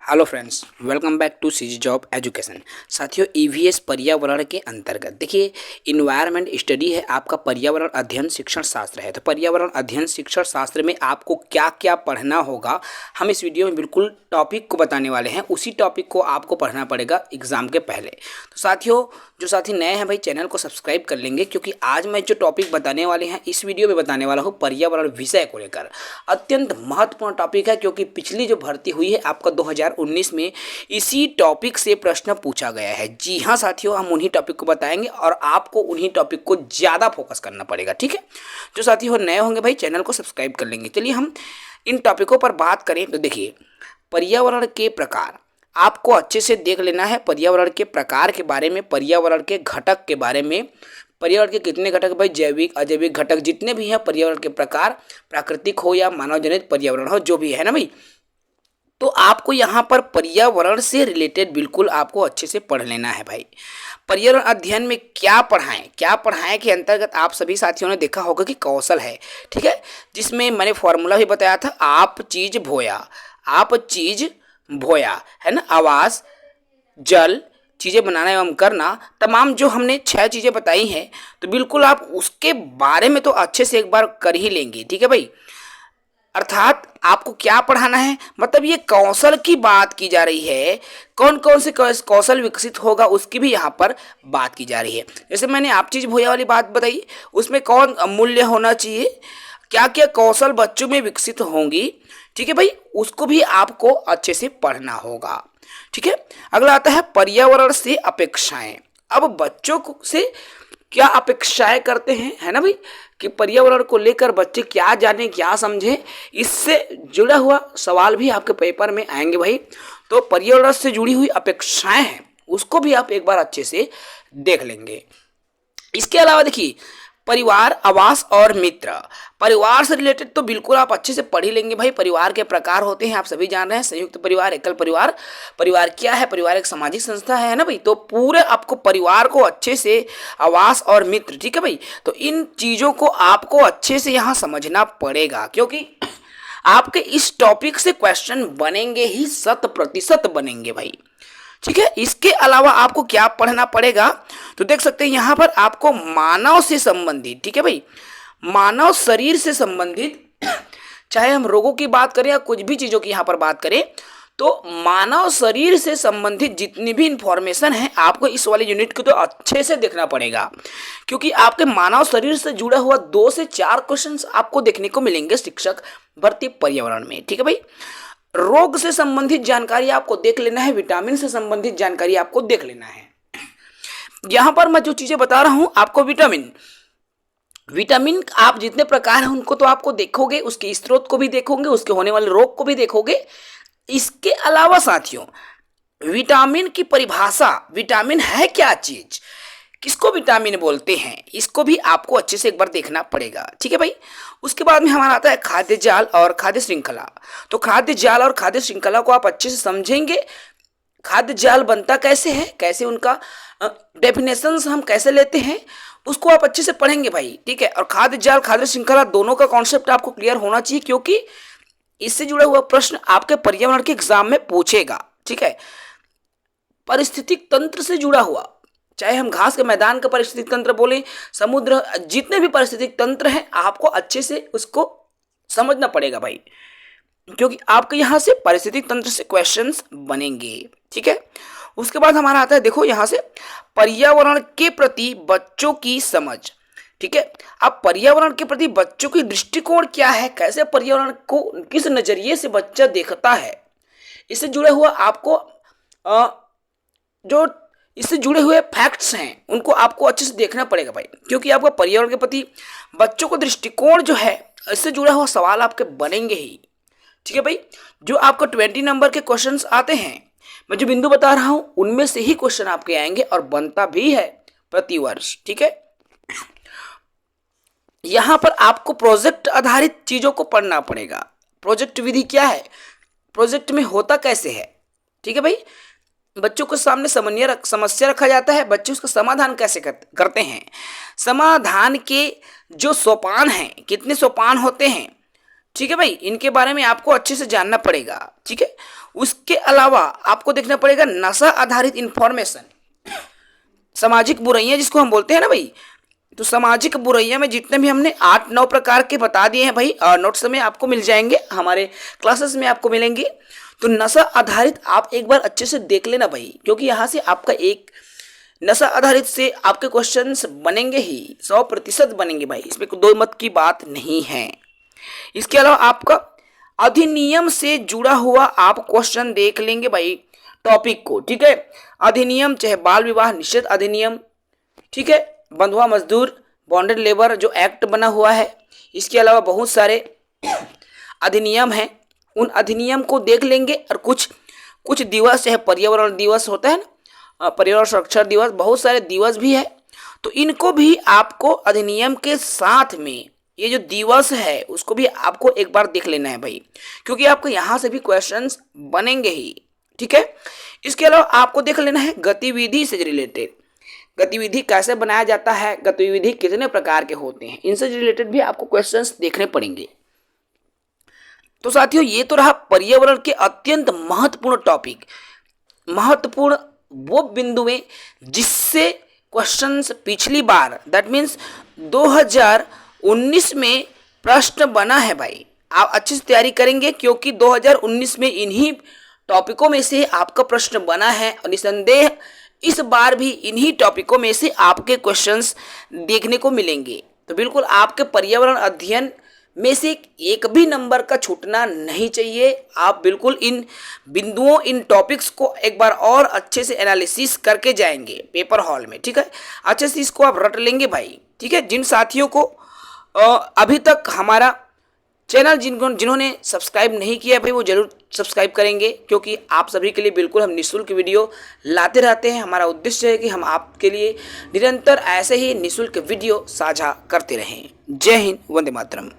Hello friends, welcome back to CG job education. साथियों, EVS पर्यावरण के अंतर्गत देखिए इन्वायरमेंट स्टडी है, आपका पर्यावरण अध्ययन शिक्षण शास्त्र है। तो पर्यावरण अध्ययन शिक्षण शास्त्र में आपको क्या क्या पढ़ना होगा, हम इस वीडियो में बिल्कुल टॉपिक को बताने वाले हैं। उसी टॉपिक को आपको पढ़ना पड़ेगा एग्जाम के पहले। तो साथियों, जो साथी नए हैं भाई चैनल को सब्सक्राइब कर लेंगे, क्योंकि आज मैं जो टॉपिक बताने वाले हैं इस वीडियो में बताने वाला हूँ पर्यावरण विषय को लेकर। अत्यंत महत्वपूर्ण टॉपिक है, क्योंकि पिछली जो भर्ती हुई है आपका 2019 में इसी टॉपिक से प्रश्न पूछा गया है। जी हाँ साथियों, हम उन्हीं टॉपिक को बताएंगे और आपको उन्हीं टॉपिक को ज़्यादा फोकस करना पड़ेगा। ठीक है, जो साथी हो नए होंगे भाई चैनल को सब्सक्राइब कर लेंगे। चलिए हम इन टॉपिकों पर बात करें तो देखिए, पर्यावरण के प्रकार आपको अच्छे से देख लेना है। पर्यावरण के प्रकार के बारे में, पर्यावरण के घटक के बारे में, पर्यावरण के कितने घटक भाई, जैविक अजैविक घटक जितने भी हैं, पर्यावरण के प्रकार, प्राकृतिक हो या मानव जनित पर्यावरण हो, जो भी है ना भाई। तो आपको यहाँ पर पर्यावरण से रिलेटेड बिल्कुल आपको अच्छे से पढ़ लेना है भाई। पर्यावरण अध्ययन में क्या पढ़ाएं के अंतर्गत आप सभी साथियों ने देखा होगा कि कौशल है, ठीक है, जिसमें मैंने फॉर्मूला भी बताया था, आप चीज भोया है ना, आवास, जल, चीज़ें बनाना एवं करना, तमाम जो हमने 6 चीज़ें बताई हैं, तो बिल्कुल आप उसके बारे में तो अच्छे से एक बार कर ही लेंगे। ठीक है भाई, अर्थात आपको क्या पढ़ाना है, मतलब ये कौशल की बात की जा रही है, कौन कौन से कौशल विकसित होगा उसकी भी यहाँ पर बात की जा रही है। जैसे मैंने आप चीज भोया वाली बात बताई, उसमें कौन मूल्य होना चाहिए, क्या क्या कौशल बच्चों में विकसित होंगी, ठीक है भाई, उसको भी आपको अच्छे से पढ़ना होगा। ठीक है, अगला आता है पर्यावरण से अपेक्षाएं। अब बच्चों को से क्या अपेक्षाएं करते हैं, है ना भाई, कि पर्यावरण को लेकर बच्चे क्या जाने क्या समझें, इससे जुड़ा हुआ सवाल भी आपके पेपर में आएंगे भाई। तो पर्यावरण से जुड़ी हुई अपेक्षाएं हैं, उसको भी आप एक बार अच्छे से देख लेंगे। इसके अलावा देखिए, परिवार, आवास और मित्र। परिवार से रिलेटेड तो बिल्कुल आप अच्छे से पढ़ ही लेंगे भाई। परिवार के प्रकार होते हैं, आप सभी जान रहे हैं, संयुक्त परिवार, एकल परिवार। परिवार क्या है, परिवार एक सामाजिक संस्था है ना भाई। तो पूरे आपको परिवार को अच्छे से, आवास और मित्र, ठीक है भाई, तो इन चीजों को आपको अच्छे से यहाँ समझना पड़ेगा, क्योंकि आपके इस टॉपिक से क्वेश्चन बनेंगे ही, 100% बनेंगे भाई। ठीक है, इसके अलावा आपको क्या पढ़ना पड़ेगा, तो देख सकते हैं यहाँ पर आपको मानव से संबंधित, ठीक है भाई, मानव शरीर से संबंधित, चाहे हम रोगों की बात करें या कुछ भी चीजों की यहाँ पर बात करें, तो मानव शरीर से संबंधित जितनी भी इंफॉर्मेशन है आपको इस वाले यूनिट को तो अच्छे से देखना पड़ेगा, क्योंकि आपके मानव शरीर से जुड़ा हुआ 2 से 4 क्वेश्चंस आपको देखने को मिलेंगे शिक्षक भर्ती पर्यावरण में। ठीक है भाई, रोग से संबंधित जानकारी आपको देख लेना है, विटामिन से संबंधित जानकारी आपको देख लेना है। यहां पर मैं जो चीजें बता रहा हूं आपको, विटामिन आप जितने प्रकार हैं उनको तो आपको देखोगे, उसके स्रोत को भी देखोगे, उसके होने वाले रोग को भी देखोगे। इसके अलावा साथियों, विटामिन की परिभाषा, विटामिन है क्या चीज, किसको विटामिन बोलते हैं, इसको भी आपको अच्छे से एक बार देखना पड़ेगा। ठीक है भाई, उसके बाद में हमारा आता है खाद्य जाल और खाद्य श्रृंखला। तो खाद्य जाल और खाद्य श्रृंखला को आप अच्छे से समझेंगे। खाद्य जाल बनता कैसे है, कैसे उनका डेफिनेशंस हम कैसे लेते हैं, उसको आप अच्छे से पढ़ेंगे भाई। ठीक है, और खाद्य जाल, खाद्य श्रृंखला दोनों का कॉन्सेप्ट आपको क्लियर होना चाहिए, क्योंकि इससे जुड़ा हुआ प्रश्न आपके पर्यावरण के एग्जाम में पूछेगा। ठीक है, पारिस्थितिक तंत्र से जुड़ा हुआ, चाहे हम घास के मैदान का पारिस्थितिक तंत्र बोले, समुद्र, जितने भी पारिस्थितिक तंत्र हैं आपको अच्छे से उसको समझना पड़ेगा भाई, क्योंकि आपके यहाँ से पारिस्थितिक तंत्र से क्वेश्चंस बनेंगे। ठीक है, उसके बाद हमारा आता है, देखो यहाँ से पर्यावरण के प्रति बच्चों की समझ। ठीक है, अब पर्यावरण के प्रति बच्चों की दृष्टिकोण क्या है, कैसे पर्यावरण को किस नजरिए से बच्चा देखता है, इससे जुड़े हुआ आपको जो इससे जुड़े हुए फैक्ट्स हैं उनको आपको अच्छे से देखना पड़ेगा भाई, क्योंकि आपका पर्यावरण के प्रति बच्चों को दृष्टिकोण जो है, इससे जुड़ा हुआ सवाल आपके बनेंगे ही। ठीक है भाई, जो आपको 20 नंबर के क्वेश्चंस आते हैं, मैं जो बिंदु बता रहा हूं उनमें से ही क्वेश्चन आपके आएंगे और बनता भी है प्रतिवर्ष। ठीक है, यहां पर आपको प्रोजेक्ट आधारित चीजों को पढ़ना पड़ेगा। प्रोजेक्ट विधि क्या है, प्रोजेक्ट में होता कैसे है। ठीक है भाई, बच्चों के सामने समस्या रखा जाता है, बच्चे उसका समाधान कैसे करते हैं, समाधान के जो सोपान हैं, कितने सोपान होते हैं, ठीक है भाई, इनके बारे में आपको अच्छे से जानना पड़ेगा। ठीक है, उसके अलावा आपको देखना पड़ेगा नशा आधारित इंफॉर्मेशन, सामाजिक बुराइयां जिसको हम बोलते हैं ना भाई। तो सामाजिक बुराइयां में जितने भी हमने 8-9 प्रकार के बता दिए हैं भाई, नोट्स में आपको मिल जाएंगे, हमारे क्लासेस में आपको मिलेंगे। तो नशा आधारित आप एक बार अच्छे से देख लेना भाई, क्योंकि यहाँ से आपका एक नशा आधारित से आपके क्वेश्चंस बनेंगे ही, 100% बनेंगे भाई, इसमें कोई दो मत की बात नहीं है। इसके अलावा आपका अधिनियम से जुड़ा हुआ आप क्वेश्चन देख लेंगे भाई, टॉपिक को। ठीक है, अधिनियम चाहे बाल विवाह निषेध अधिनियम, ठीक है, बंधुआ मजदूर बॉन्डेड लेबर जो एक्ट बना हुआ है, इसके अलावा बहुत सारे अधिनियम हैं, उन अधिनियम को देख लेंगे। और कुछ दिवस चाहे पर्यावरण दिवस होता है ना, पर्यावरण संरक्षण दिवस, बहुत सारे दिवस भी है, तो इनको भी आपको अधिनियम के साथ में ये जो दिवस है उसको भी आपको एक बार देख लेना है भाई, क्योंकि आपको यहाँ से भी क्वेश्चंस बनेंगे ही। ठीक है, इसके अलावा आपको देख लेना है गतिविधि से रिलेटेड, गतिविधि कैसे बनाया जाता है, गतिविधि कितने प्रकार के होते हैं, इनसे रिलेटेड भी आपको क्वेश्चंस देखने पड़ेंगे। तो साथियों, ये तो रहा पर्यावरण के अत्यंत महत्वपूर्ण टॉपिक, महत्वपूर्ण वो बिंदुएं जिससे क्वेश्चंस पिछली बार दैट मीन्स 2019 में प्रश्न बना है भाई। आप अच्छे से तैयारी करेंगे, क्योंकि 2019 में इन्हीं टॉपिकों में से आपका प्रश्न बना है, और निसंदेह इस बार भी इन्हीं टॉपिकों में से आपके क्वेश्चंस देखने को मिलेंगे। तो बिल्कुल आपके पर्यावरण अध्ययन में से एक भी नंबर का छूटना नहीं चाहिए। आप बिल्कुल इन बिंदुओं, इन टॉपिक्स को एक बार और अच्छे से एनालिसिस करके जाएंगे पेपर हॉल में। ठीक है, अच्छे से इसको आप रट लेंगे भाई। ठीक है, जिन साथियों को अभी तक हमारा चैनल जिन्होंने सब्सक्राइब नहीं किया भाई, वो जरूर सब्सक्राइब करेंगे, क्योंकि आप सभी के लिए बिल्कुल हम निःशुल्क वीडियो लाते रहते हैं। हमारा उद्देश्य है कि हम आपके लिए निरंतर ऐसे ही निःशुल्क वीडियो साझा करते रहें। जय हिंद, वंदे मातरम।